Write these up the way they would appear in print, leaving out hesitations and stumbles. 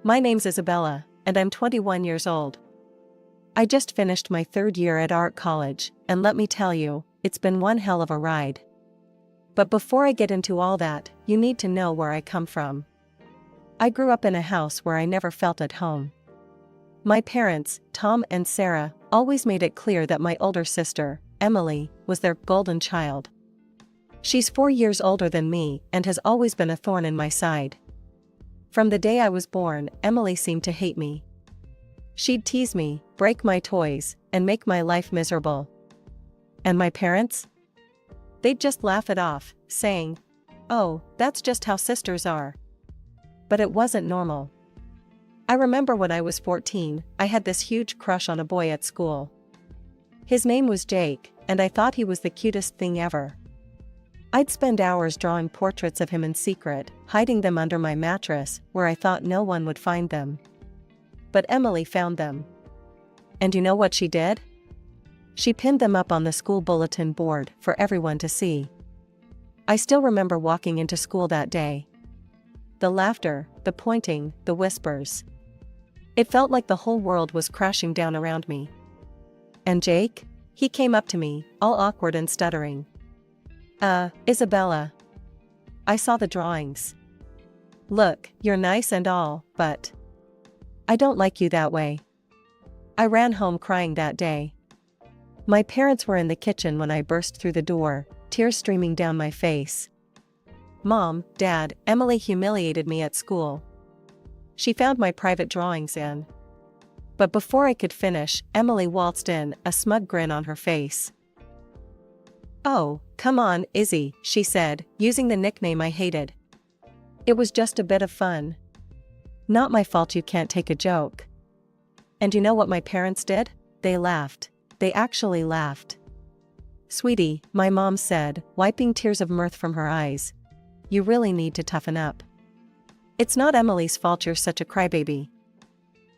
My name's Isabella, and I'm 21 years old. I just finished my third year at art college, and let me tell you, it's been one hell of a ride. But before I get into all that, you need to know where I come from. I grew up in a house where I never felt at home. My parents, Tom and Sarah, always made it clear that my older sister, Emily, was their golden child. She's 4 years older than me and has always been a thorn in my side. From the day I was born, Emily seemed to hate me. She'd tease me, break my toys, and make my life miserable. And my parents? They'd just laugh it off, saying, "Oh, that's just how sisters are." But it wasn't normal. I remember when I was 14, I had this huge crush on a boy at school. His name was Jake, and I thought he was the cutest thing ever. I'd spend hours drawing portraits of him in secret, hiding them under my mattress where I thought no one would find them. But Emily found them. And you know what she did? She pinned them up on the school bulletin board for everyone to see. I still remember walking into school that day. The laughter, the pointing, the whispers. It felt like the whole world was crashing down around me. And Jake? He came up to me, all awkward and stuttering. Isabella. I saw the drawings. Look, you're nice and all, but I don't like you that way. I ran home crying that day. My parents were in the kitchen when I burst through the door, tears streaming down my face. Mom, Dad, Emily humiliated me at school. She found my private drawings in. But before I could finish, Emily waltzed in, a smug grin on her face. "Oh, come on, Izzy," she said, using the nickname I hated. "It was just a bit of fun. Not my fault you can't take a joke." And you know what my parents did? They laughed. They actually laughed. "Sweetie," my mom said, wiping tears of mirth from her eyes, "you really need to toughen up. It's not Emily's fault you're such a crybaby."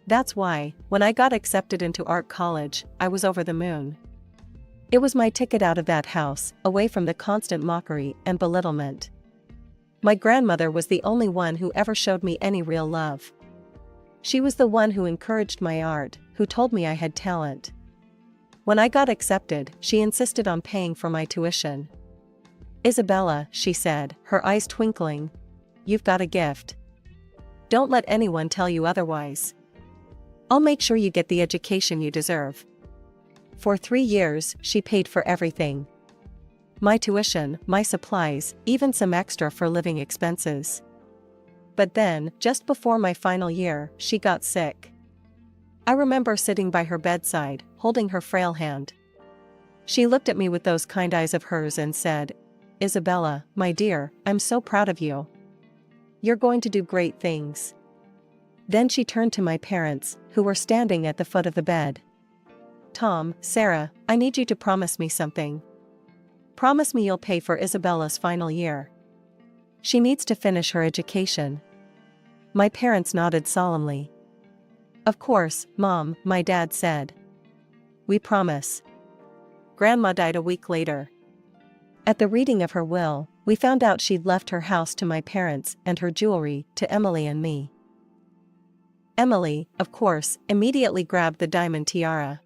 That's why, when I got accepted into art college, I was over the moon. It was my ticket out of that house, away from the constant mockery and belittlement. My grandmother was the only one who ever showed me any real love. She was the one who encouraged my art, who told me I had talent. When I got accepted, she insisted on paying for my tuition. "Isabella," she said, her eyes twinkling, "you've got a gift. Don't let anyone tell you otherwise. I'll make sure you get the education you deserve." For 3 years, she paid for everything. My tuition, my supplies, even some extra for living expenses. But then, just before my final year, she got sick. I remember sitting by her bedside, holding her frail hand. She looked at me with those kind eyes of hers and said, "Isabella, my dear, I'm so proud of you. You're going to do great things." Then she turned to my parents, who were standing at the foot of the bed. "Tom, Sarah, I need you to promise me something. Promise me you'll pay for Isabella's final year. She needs to finish her education." My parents nodded solemnly. "Of course, Mom," my dad said. "We promise." Grandma died a week later. At the reading of her will, we found out she'd left her house to my parents and her jewelry to Emily and me. Emily, of course, immediately grabbed the diamond tiara.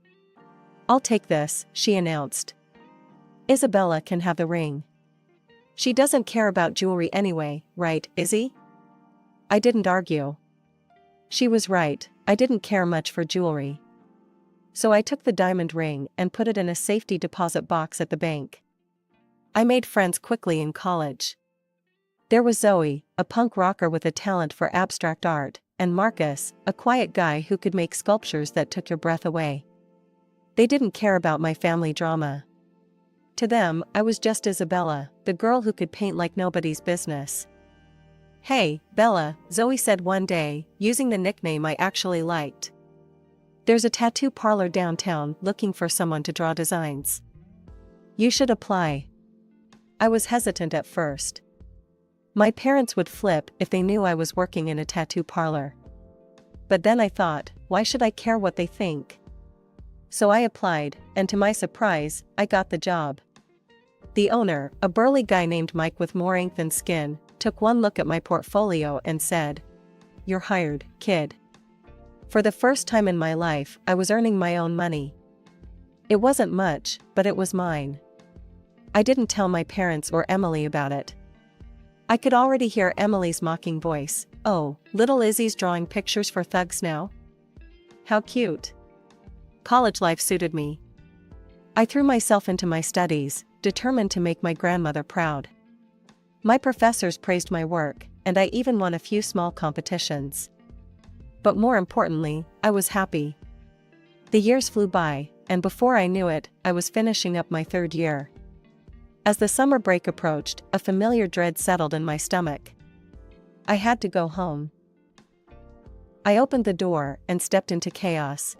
"I'll take this," she announced. "Isabella can have the ring. She doesn't care about jewelry anyway, right, Izzy?" I didn't argue. She was right, I didn't care much for jewelry. So I took the diamond ring and put it in a safety deposit box at the bank. I made friends quickly in college. There was Zoe, a punk rocker with a talent for abstract art, and Marcus, a quiet guy who could make sculptures that took your breath away. They didn't care about my family drama. To them, I was just Isabella, the girl who could paint like nobody's business. "Hey, Bella," Zoe said one day, using the nickname I actually liked. "There's a tattoo parlor downtown looking for someone to draw designs. You should apply." I was hesitant at first. My parents would flip if they knew I was working in a tattoo parlor. But then I thought, why should I care what they think? So I applied, and to my surprise, I got the job. The owner, a burly guy named Mike with more ink than skin, took one look at my portfolio and said, "You're hired, kid." For the first time in my life, I was earning my own money. It wasn't much, but it was mine. I didn't tell my parents or Emily about it. I could already hear Emily's mocking voice. "Oh, little Izzy's drawing pictures for thugs now? How cute." College life suited me. I threw myself into my studies, determined to make my grandmother proud. My professors praised my work, and I even won a few small competitions. But more importantly, I was happy. The years flew by, and before I knew it, I was finishing up my third year. As the summer break approached, a familiar dread settled in my stomach. I had to go home. I opened the door and stepped into chaos.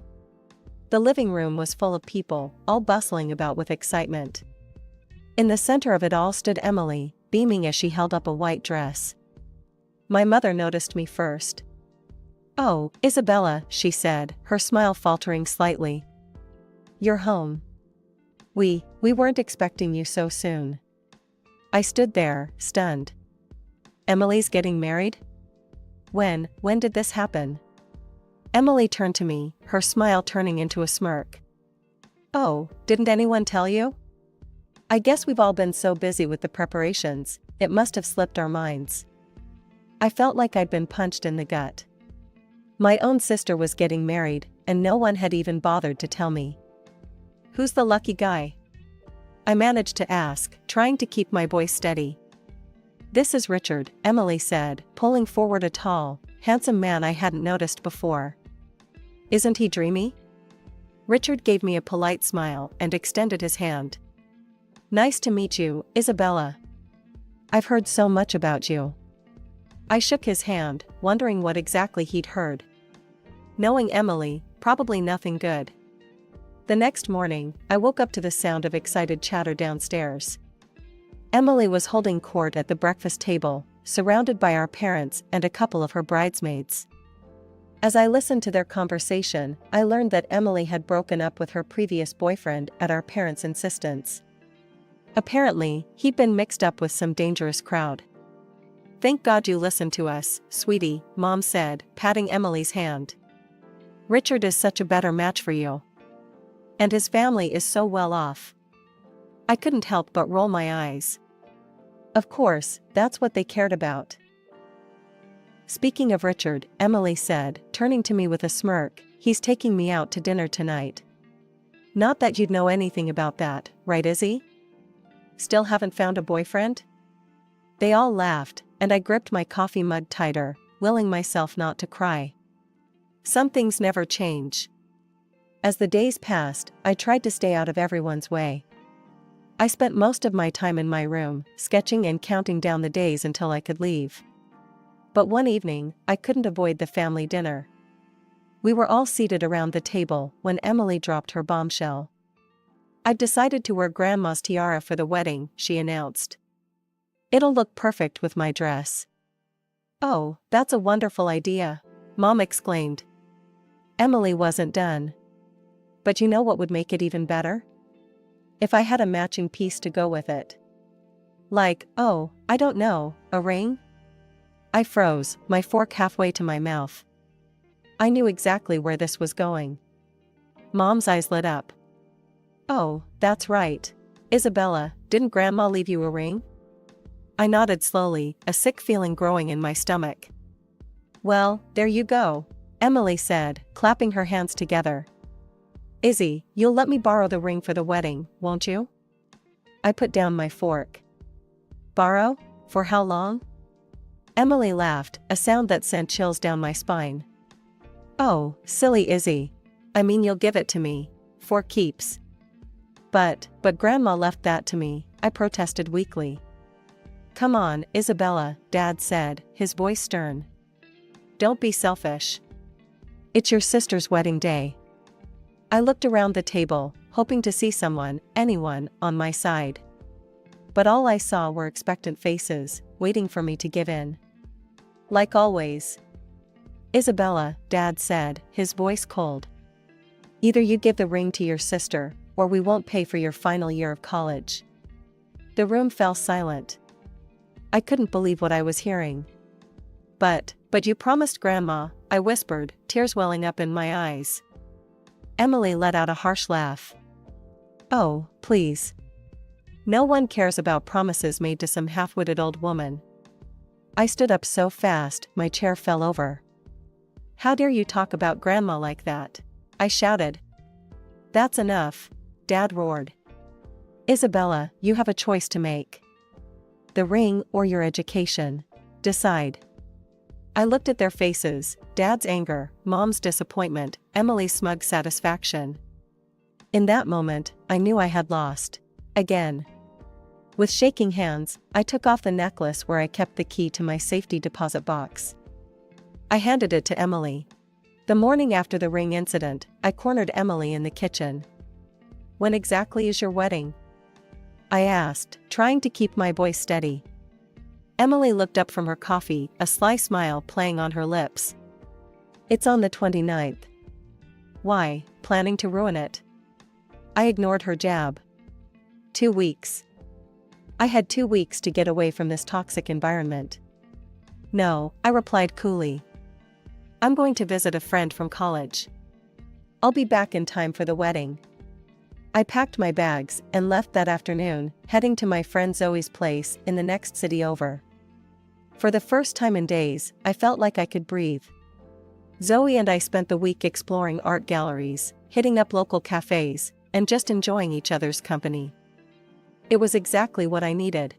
The living room was full of people, all bustling about with excitement. In the center of it all stood Emily, beaming as she held up a white dress. My mother noticed me first. "Oh, Isabella," she said, her smile faltering slightly. "You're home. We weren't expecting you so soon." I stood there, stunned. "Emily's getting married? When did this happen?" Emily turned to me, her smile turning into a smirk. "Oh, didn't anyone tell you? I guess we've all been so busy with the preparations, it must have slipped our minds." I felt like I'd been punched in the gut. My own sister was getting married, and no one had even bothered to tell me. "Who's the lucky guy?" I managed to ask, trying to keep my voice steady. "This is Richard," Emily said, pulling forward a tall, handsome man I hadn't noticed before. "Isn't he dreamy?" Richard gave me a polite smile and extended his hand. "Nice to meet you, Isabella. I've heard so much about you." I shook his hand, wondering what exactly he'd heard. Knowing Emily, probably nothing good. The next morning, I woke up to the sound of excited chatter downstairs. Emily was holding court at the breakfast table, surrounded by our parents and a couple of her bridesmaids. As I listened to their conversation, I learned that Emily had broken up with her previous boyfriend at our parents' insistence. Apparently, he'd been mixed up with some dangerous crowd. "Thank God you listened to us, sweetie," Mom said, patting Emily's hand. "Richard is such a better match for you. And his family is so well off." I couldn't help but roll my eyes. Of course, that's what they cared about. "Speaking of Richard," Emily said, turning to me with a smirk, "he's taking me out to dinner tonight. Not that you'd know anything about that, right, Izzy? Still haven't found a boyfriend?" They all laughed, and I gripped my coffee mug tighter, willing myself not to cry. Some things never change. As the days passed, I tried to stay out of everyone's way. I spent most of my time in my room, sketching and counting down the days until I could leave. But one evening, I couldn't avoid the family dinner. We were all seated around the table when Emily dropped her bombshell. "I've decided to wear Grandma's tiara for the wedding," she announced. "It'll look perfect with my dress." "Oh, that's a wonderful idea," Mom exclaimed. Emily wasn't done. "But you know what would make it even better? If I had a matching piece to go with it. Like, oh, I don't know, a ring?" I froze, my fork halfway to my mouth. I knew exactly where this was going. Mom's eyes lit up. "Oh, that's right. Isabella, didn't Grandma leave you a ring?" I nodded slowly, a sick feeling growing in my stomach. "Well, there you go," Emily said, clapping her hands together. "Izzy, you'll let me borrow the ring for the wedding, won't you?" I put down my fork. "Borrow? For how long?" Emily laughed, a sound that sent chills down my spine. "Oh, silly Izzy. I mean, you'll give it to me. For keeps." But Grandma left that to me," I protested weakly. "Come on, Isabella," Dad said, his voice stern. "Don't be selfish. It's your sister's wedding day." I looked around the table, hoping to see someone, anyone, on my side. But all I saw were expectant faces, waiting for me to give in. Like always. "Isabella," Dad said, his voice cold. "Either you give the ring to your sister, or we won't pay for your final year of college." The room fell silent. I couldn't believe what I was hearing. But But you promised Grandma, I whispered, tears welling up in my eyes. Emily let out a harsh laugh. Oh, please. No one cares about promises made to some half-witted old woman. I stood up so fast, my chair fell over. How dare you talk about Grandma like that? I shouted. That's enough, Dad roared. Isabella, you have a choice to make. The ring or your education. Decide. I looked at their faces, Dad's anger, Mom's disappointment, Emily's smug satisfaction. In that moment, I knew I had lost. Again. With shaking hands, I took off the necklace where I kept the key to my safety deposit box. I handed it to Emily. The morning after the ring incident, I cornered Emily in the kitchen. When exactly is your wedding? I asked, trying to keep my voice steady. Emily looked up from her coffee, a sly smile playing on her lips. It's on the 29th. Why, planning to ruin it? I ignored her jab. 2 weeks. I had 2 weeks to get away from this toxic environment. No, I replied coolly. I'm going to visit a friend from college. I'll be back in time for the wedding. I packed my bags and left that afternoon, heading to my friend Zoe's place in the next city over. For the first time in days, I felt like I could breathe. Zoe and I spent the week exploring art galleries, hitting up local cafes, and just enjoying each other's company. It was exactly what I needed.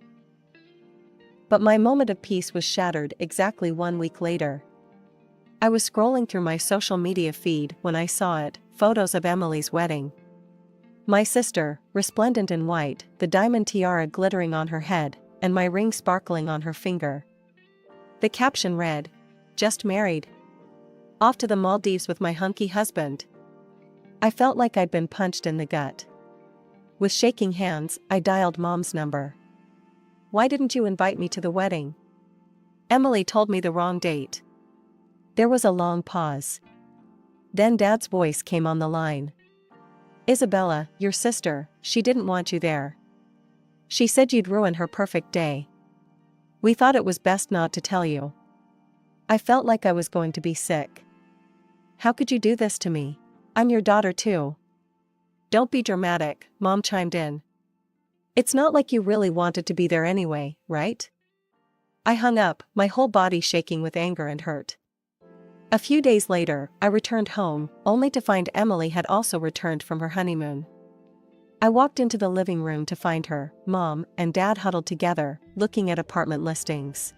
But my moment of peace was shattered exactly 1 week later. I was scrolling through my social media feed when I saw it, photos of Emily's wedding. My sister, resplendent in white, the diamond tiara glittering on her head, and my ring sparkling on her finger. The caption read, "Just married. Off to the Maldives with my hunky husband." I felt like I'd been punched in the gut. With shaking hands, I dialed Mom's number. Why didn't you invite me to the wedding? Emily told me the wrong date. There was a long pause. Then Dad's voice came on the line. Isabella, your sister, she didn't want you there. She said you'd ruin her perfect day. We thought it was best not to tell you. I felt like I was going to be sick. How could you do this to me? I'm your daughter too. Don't be dramatic, Mom chimed in. It's not like you really wanted to be there anyway, right? I hung up, my whole body shaking with anger and hurt. A few days later, I returned home, only to find Emily had also returned from her honeymoon. I walked into the living room to find her, Mom, and Dad huddled together, looking at apartment listings.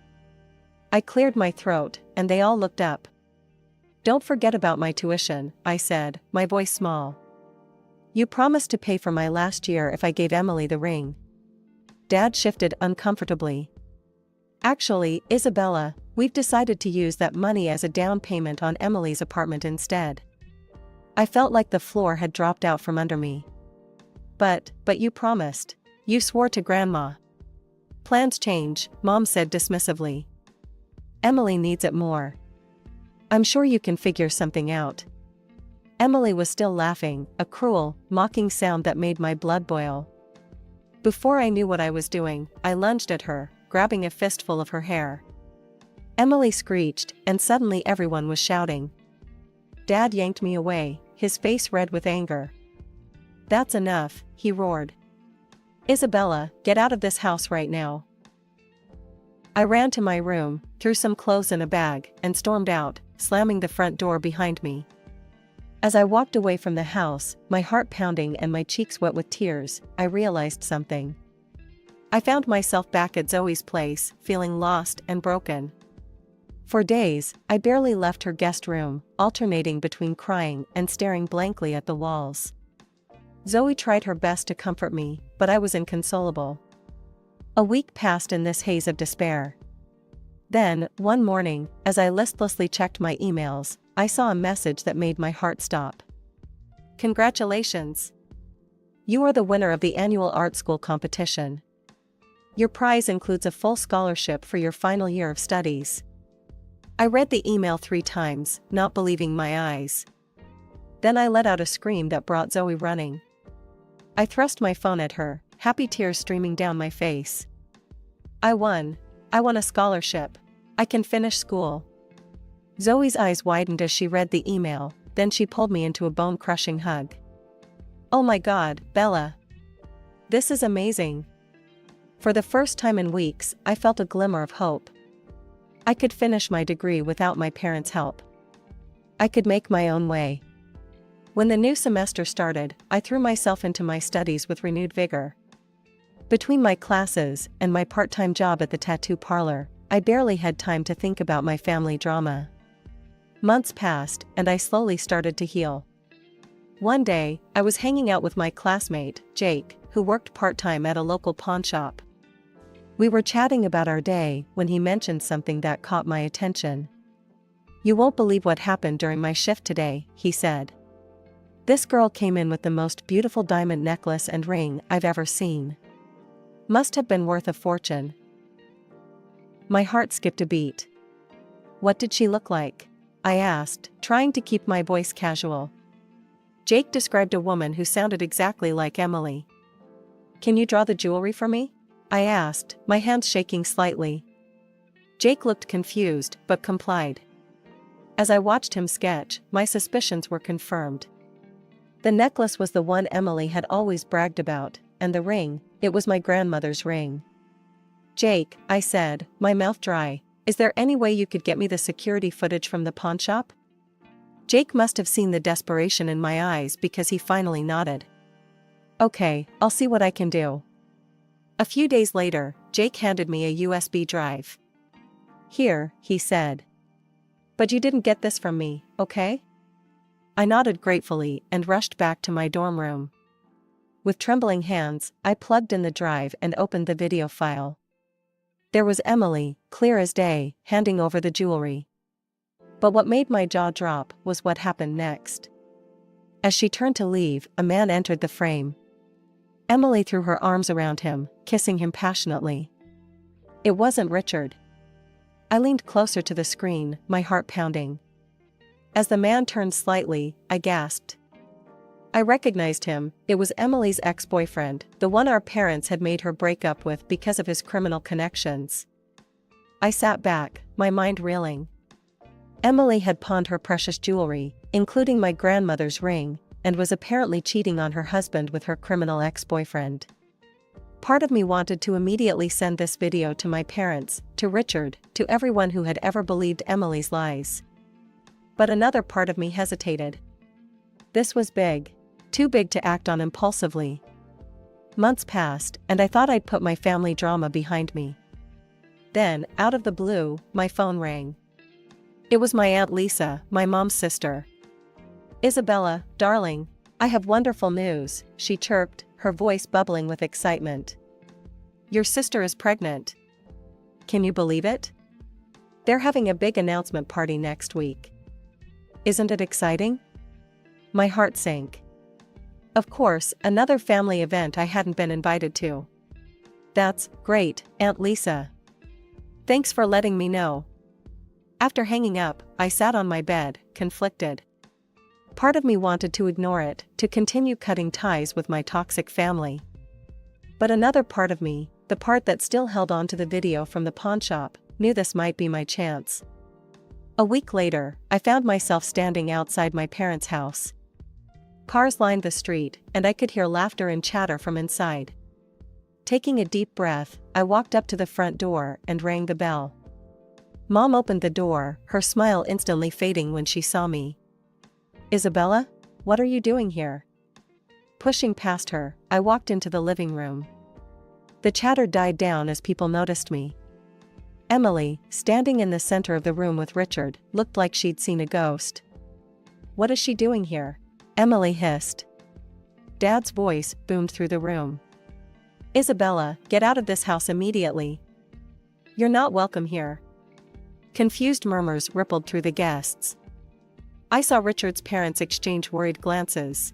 I cleared my throat, and they all looked up. Don't forget about my tuition, I said, my voice small. You promised to pay for my last year if I gave Emily the ring. Dad shifted uncomfortably. Actually, Isabella, we've decided to use that money as a down payment on Emily's apartment instead. I felt like the floor had dropped out from under me. But you promised. You swore to Grandma. Plans change, Mom said dismissively. Emily needs it more. I'm sure you can figure something out. Emily was still laughing, a cruel, mocking sound that made my blood boil. Before I knew what I was doing, I lunged at her, grabbing a fistful of her hair. Emily screeched, and suddenly everyone was shouting. Dad yanked me away, his face red with anger. That's enough, he roared. Isabella, get out of this house right now. I ran to my room, threw some clothes in a bag, and stormed out, slamming the front door behind me. As I walked away from the house, my heart pounding and my cheeks wet with tears, I realized something. I found myself back at Zoe's place, feeling lost and broken. For days, I barely left her guest room, alternating between crying and staring blankly at the walls. Zoe tried her best to comfort me, but I was inconsolable. A week passed in this haze of despair. Then, one morning, as I listlessly checked my emails, I saw a message that made my heart stop. Congratulations! You are the winner of the annual art school competition. Your prize includes a full scholarship for your final year of studies. I read the email 3 times, not believing my eyes. Then I let out a scream that brought Zoe running. I thrust my phone at her, happy tears streaming down my face. I won. I won a scholarship. I can finish school. Zoe's eyes widened as she read the email, then she pulled me into a bone-crushing hug. "Oh my God, Bella. This is amazing." For the first time in weeks, I felt a glimmer of hope. I could finish my degree without my parents' help. I could make my own way. When the new semester started, I threw myself into my studies with renewed vigor. Between my classes and my part-time job at the tattoo parlor, I barely had time to think about my family drama. Months passed, and I slowly started to heal. One day, I was hanging out with my classmate, Jake, who worked part-time at a local pawn shop. We were chatting about our day when he mentioned something that caught my attention. "You won't believe what happened during my shift today," he said. "This girl came in with the most beautiful diamond necklace and ring I've ever seen. Must have been worth a fortune." My heart skipped a beat. "What did she look like?" I asked, trying to keep my voice casual. Jake described a woman who sounded exactly like Emily. "Can you draw the jewelry for me?" I asked, my hands shaking slightly. Jake looked confused, but complied. As I watched him sketch, my suspicions were confirmed. The necklace was the one Emily had always bragged about, and the ring, it was my grandmother's ring. "Jake," I said, my mouth dry, "is there any way you could get me the security footage from the pawn shop?" Jake must have seen the desperation in my eyes because he finally nodded. "Okay, I'll see what I can do." A few days later, Jake handed me a USB drive. "Here," he said. "But you didn't get this from me, okay?" I nodded gratefully and rushed back to my dorm room. With trembling hands, I plugged in the drive and opened the video file. There was Emily, clear as day, handing over the jewelry. But what made my jaw drop was what happened next. As she turned to leave, a man entered the frame. Emily threw her arms around him, kissing him passionately. It wasn't Richard. I leaned closer to the screen, my heart pounding. As the man turned slightly, I gasped. I recognized him. It was Emily's ex-boyfriend, the one our parents had made her break up with because of his criminal connections. I sat back, my mind reeling. Emily had pawned her precious jewelry, including my grandmother's ring, and was apparently cheating on her husband with her criminal ex-boyfriend. Part of me wanted to immediately send this video to my parents, to Richard, to everyone who had ever believed Emily's lies. But another part of me hesitated. This was big. Too big to act on impulsively. Months passed, and I thought I'd put my family drama behind me. Then, out of the blue, my phone rang. It was my Aunt Lisa, my mom's sister. "Isabella, darling, I have wonderful news," she chirped, her voice bubbling with excitement. "Your sister is pregnant. Can you believe it? They're having a big announcement party next week. Isn't it exciting?" My heart sank. Of course, another family event I hadn't been invited to. "That's great, Aunt Lisa. Thanks for letting me know." After hanging up, I sat on my bed, conflicted. Part of me wanted to ignore it, to continue cutting ties with my toxic family. But another part of me, the part that still held on to the video from the pawn shop, knew this might be my chance. A week later, I found myself standing outside my parents' house. Cars lined the street, and I could hear laughter and chatter from inside. Taking a deep breath, I walked up to the front door and rang the bell. Mom opened the door, her smile instantly fading when she saw me. "Isabella, what are you doing here?" Pushing past her, I walked into the living room. The chatter died down as people noticed me. Emily, standing in the center of the room with Richard, looked like she'd seen a ghost. "What is she doing here?" Emily hissed. Dad's voice boomed through the room. "Isabella, get out of this house immediately. You're not welcome here." Confused murmurs rippled through the guests. I saw Richard's parents exchange worried glances.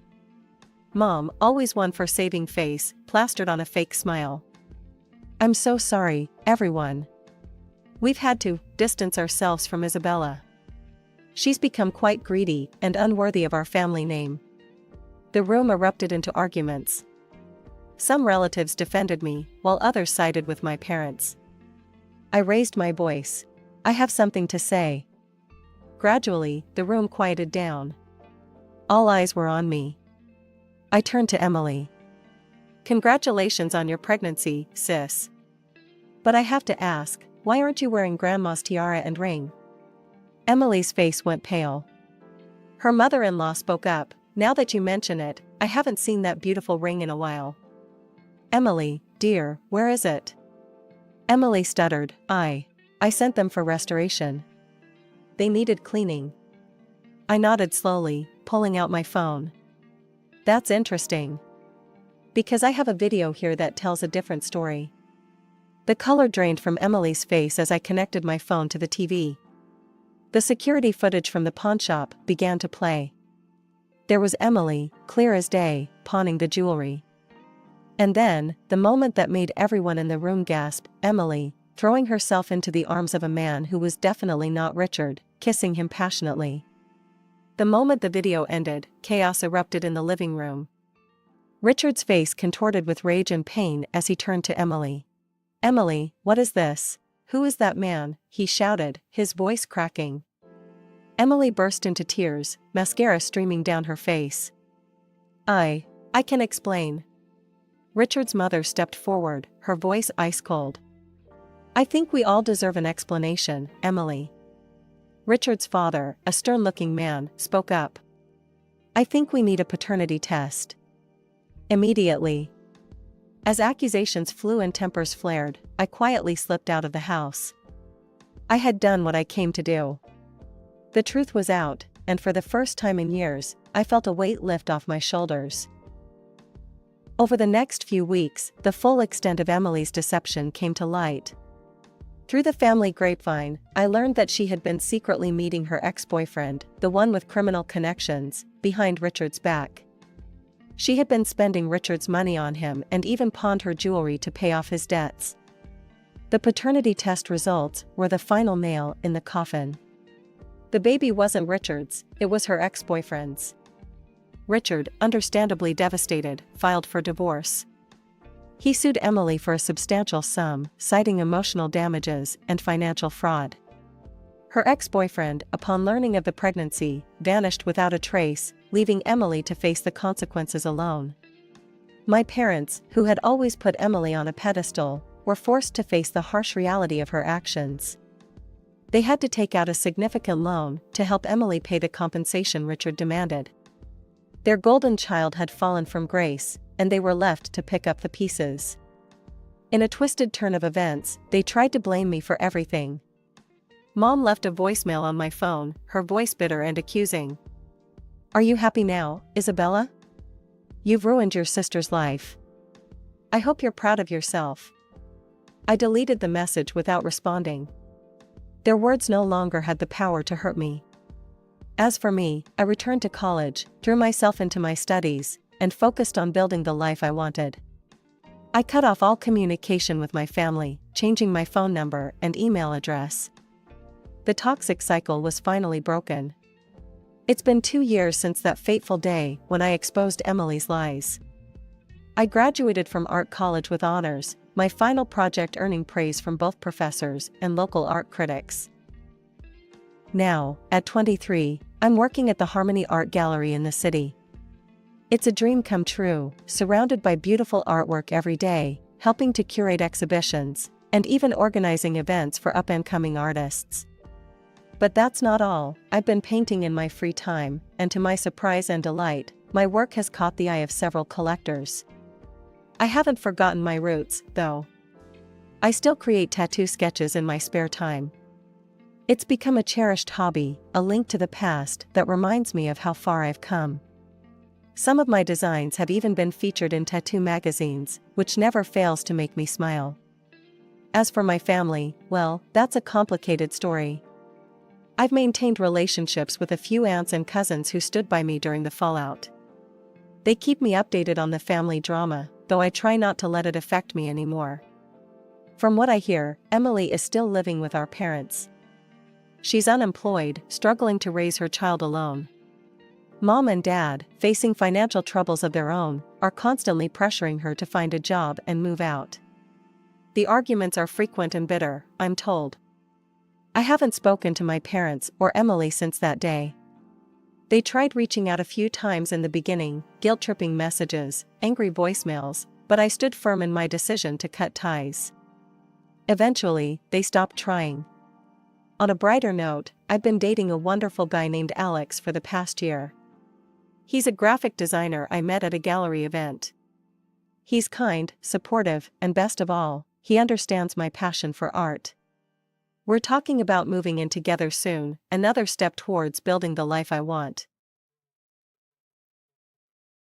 Mom, always one for saving face, plastered on a fake smile. "I'm so sorry, everyone. We've had to distance ourselves from Isabella. She's become quite greedy and unworthy of our family name." The room erupted into arguments. Some relatives defended me, while others sided with my parents. I raised my voice. "I have something to say." Gradually, the room quieted down. All eyes were on me. I turned to Emily. "Congratulations on your pregnancy, sis. But I have to ask, why aren't you wearing Grandma's tiara and ring?" Emily's face went pale. Her mother-in-law spoke up, "Now that you mention it, I haven't seen that beautiful ring in a while." "Emily, dear, where is it?" Emily stuttered, I sent them for restoration. They needed cleaning." I nodded slowly, pulling out my phone. "That's interesting. Because I have a video here that tells a different story." The color drained from Emily's face as I connected my phone to the TV. The security footage from the pawnshop began to play. There was Emily, clear as day, pawning the jewelry. And then, the moment that made everyone in the room gasp, Emily, throwing herself into the arms of a man who was definitely not Richard, kissing him passionately. The moment the video ended, chaos erupted in the living room. Richard's face contorted with rage and pain as he turned to Emily. "Emily, what is this? Who is that man?" he shouted, his voice cracking. Emily burst into tears, mascara streaming down her face. I can explain." Richard's mother stepped forward, her voice ice cold. "I think we all deserve an explanation, Emily." Richard's father, a stern-looking man, spoke up. "I think we need a paternity test." Immediately. As accusations flew and tempers flared, I quietly slipped out of the house. I had done what I came to do. The truth was out, and for the first time in years, I felt a weight lift off my shoulders. Over the next few weeks, the full extent of Emily's deception came to light. Through the family grapevine, I learned that she had been secretly meeting her ex-boyfriend, the one with criminal connections, behind Richard's back. She had been spending Richard's money on him and even pawned her jewelry to pay off his debts. The paternity test results were the final nail in the coffin. The baby wasn't Richard's, it was her ex-boyfriend's. Richard, understandably devastated, filed for divorce. He sued Emily for a substantial sum, citing emotional damages and financial fraud. Her ex-boyfriend, upon learning of the pregnancy, vanished without a trace, leaving Emily to face the consequences alone. My parents, who had always put Emily on a pedestal, were forced to face the harsh reality of her actions. They had to take out a significant loan to help Emily pay the compensation Richard demanded. Their golden child had fallen from grace, and they were left to pick up the pieces. In a twisted turn of events, they tried to blame me for everything. Mom left a voicemail on my phone, her voice bitter and accusing. "Are you happy now, Isabella? You've ruined your sister's life. I hope you're proud of yourself." I deleted the message without responding. Their words no longer had the power to hurt me. As for me, I returned to college, threw myself into my studies, and focused on building the life I wanted. I cut off all communication with my family, changing my phone number and email address. The toxic cycle was finally broken. It's been 2 years since that fateful day when I exposed Emily's lies. I graduated from art college with honors, my final project earning praise from both professors and local art critics. Now, at 23, I'm working at the Harmony Art Gallery in the city. It's a dream come true, surrounded by beautiful artwork every day, helping to curate exhibitions, and even organizing events for up-and-coming artists. But that's not all. I've been painting in my free time, and to my surprise and delight, my work has caught the eye of several collectors. I haven't forgotten my roots, though. I still create tattoo sketches in my spare time. It's become a cherished hobby, a link to the past that reminds me of how far I've come. Some of my designs have even been featured in tattoo magazines, which never fails to make me smile. As for my family, well, that's a complicated story. I've maintained relationships with a few aunts and cousins who stood by me during the fallout. They keep me updated on the family drama, though I try not to let it affect me anymore. From what I hear, Emily is still living with our parents. She's unemployed, struggling to raise her child alone. Mom and Dad, facing financial troubles of their own, are constantly pressuring her to find a job and move out. The arguments are frequent and bitter, I'm told. I haven't spoken to my parents or Emily since that day. They tried reaching out a few times in the beginning, guilt-tripping messages, angry voicemails, but I stood firm in my decision to cut ties. Eventually, they stopped trying. On a brighter note, I've been dating a wonderful guy named Alex for the past year. He's a graphic designer I met at a gallery event. He's kind, supportive, and best of all, he understands my passion for art. We're talking about moving in together soon, another step towards building the life I want.